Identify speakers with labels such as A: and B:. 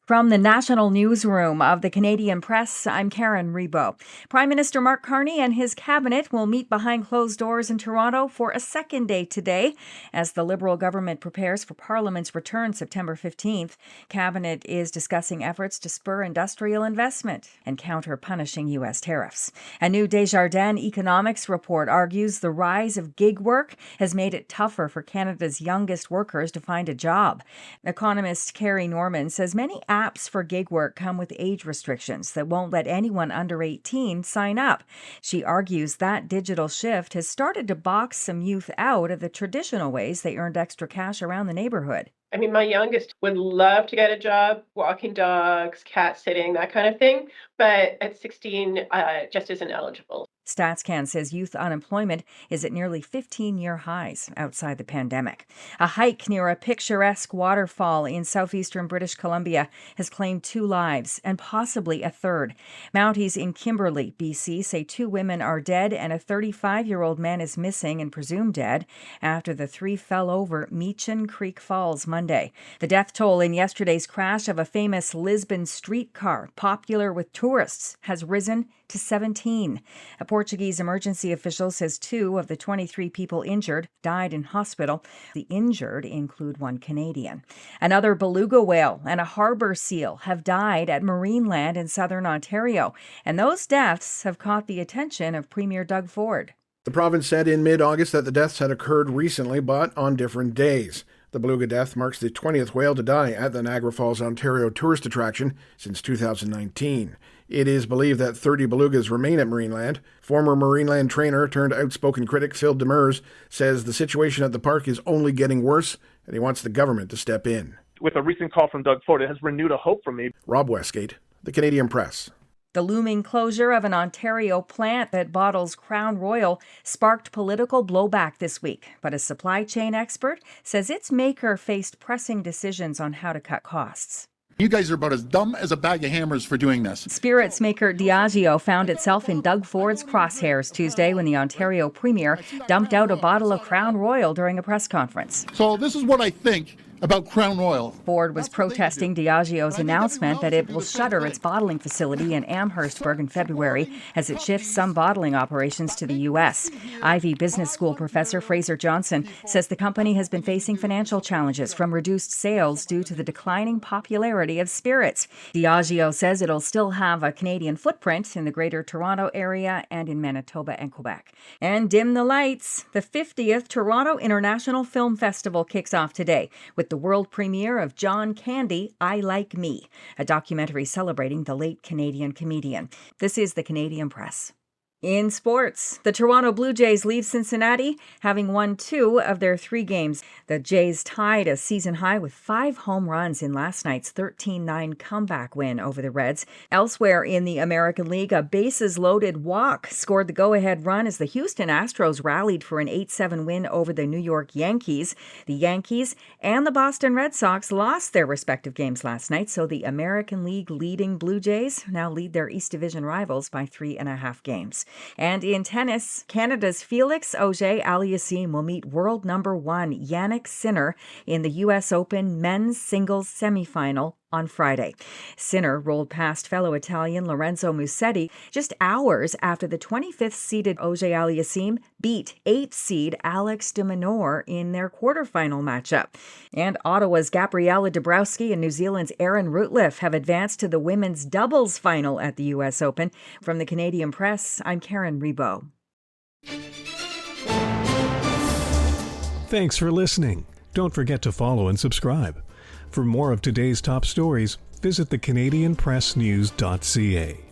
A: From the National Newsroom of the Canadian Press, I'm Karen Rebo. Prime Minister Mark Carney and his cabinet will meet behind closed doors in Toronto for a second day today as the Liberal government prepares for Parliament's return September 15th. Cabinet is discussing efforts to spur industrial investment and counter punishing U.S. tariffs. A new Desjardins economics report argues the rise of gig work has made it tougher for Canada's youngest workers to find a job. Economist Carrie Norman says many apps for gig work come with age restrictions that won't let anyone under 18 sign up. She argues that digital shift has started to box some youth out of the traditional ways they earned extra cash around the neighborhood.
B: I mean, my youngest would love to get a job, walking dogs, cat sitting, that kind of thing. But at 16, just isn't eligible.
A: StatsCan says youth unemployment is at nearly 15-year highs outside the pandemic. A hike near a picturesque waterfall in southeastern British Columbia has claimed 2 lives and possibly a third. Mounties in Kimberley, BC, say 2 women are dead and a 35-year-old man is missing and presumed dead after the 3 fell over Meechin Creek Falls Monday. The death toll in yesterday's crash of a famous Lisbon streetcar, popular with tourists, has risen to 17. A Portuguese emergency official says 2 of the 23 people injured died in hospital. The injured include 1 Canadian. Another beluga whale and a harbor seal have died at Marineland in southern Ontario, and those deaths have caught the attention of Premier Doug Ford.
C: The province said in mid-August that the deaths had occurred recently, but on different days. The beluga death marks the 20th whale to die at the Niagara Falls, Ontario tourist attraction since 2019. It is believed that 30 belugas remain at Marineland. Former Marineland trainer turned outspoken critic Phil Demers says the situation at the park is only getting worse and he wants the government to step in.
D: With a recent call from Doug Ford, it has renewed a hope for me.
C: Rob Westgate, the Canadian Press.
A: The looming closure of an Ontario plant that bottles Crown Royal sparked political blowback this week, but a supply chain expert says its maker faced pressing decisions on how to cut costs.
E: You guys are about as dumb as a bag of hammers for doing this.
A: Spirits maker Diageo found itself in Doug Ford's crosshairs Tuesday when the Ontario Premier dumped out a bottle of Crown Royal during a press conference.
E: So this is what I think about Crown Royal.
A: Ford was protesting Diageo's announcement that it will shutter its bottling facility in Amherstburg in February as it shifts some bottling operations to the U.S. Ivy Business School professor Fraser Johnson says the company has been facing financial challenges from reduced sales due to the declining popularity of spirits. Diageo says it'll still have a Canadian footprint in the Greater Toronto area and in Manitoba and Quebec. And dim the lights. The 50th Toronto International Film Festival kicks off today with the world premiere of John Candy, I Like Me, a documentary celebrating the late Canadian comedian. This is the Canadian Press. In sports, the Toronto Blue Jays leave Cincinnati, having won 2 of their 3 games. The Jays tied a season high with 5 home runs in last night's 13-9 comeback win over the Reds. Elsewhere in the American League, a bases-loaded walk scored the go-ahead run as the Houston Astros rallied for an 8-7 win over the New York Yankees. The Yankees and the Boston Red Sox lost their respective games last night, so the American League leading Blue Jays now lead their East Division rivals by 3.5 games. And in tennis, Canada's Felix Auger-Aliassime will meet world number 1 Jannik Sinner in the U.S. Open men's singles semifinal on Friday. Sinner rolled past fellow Italian Lorenzo Musetti just hours after the 25th-seeded Auger-Aliassime beat 8th-seed Alex de Minaur in their quarterfinal matchup. And Ottawa's Gabriela Dabrowski and New Zealand's Erin Routliffe have advanced to the women's doubles final at the U.S. Open. From the Canadian Press, I'm Karen Rebo.
F: Thanks for listening. Don't forget to follow and subscribe. For more of today's top stories, visit thecanadianpressnews.ca.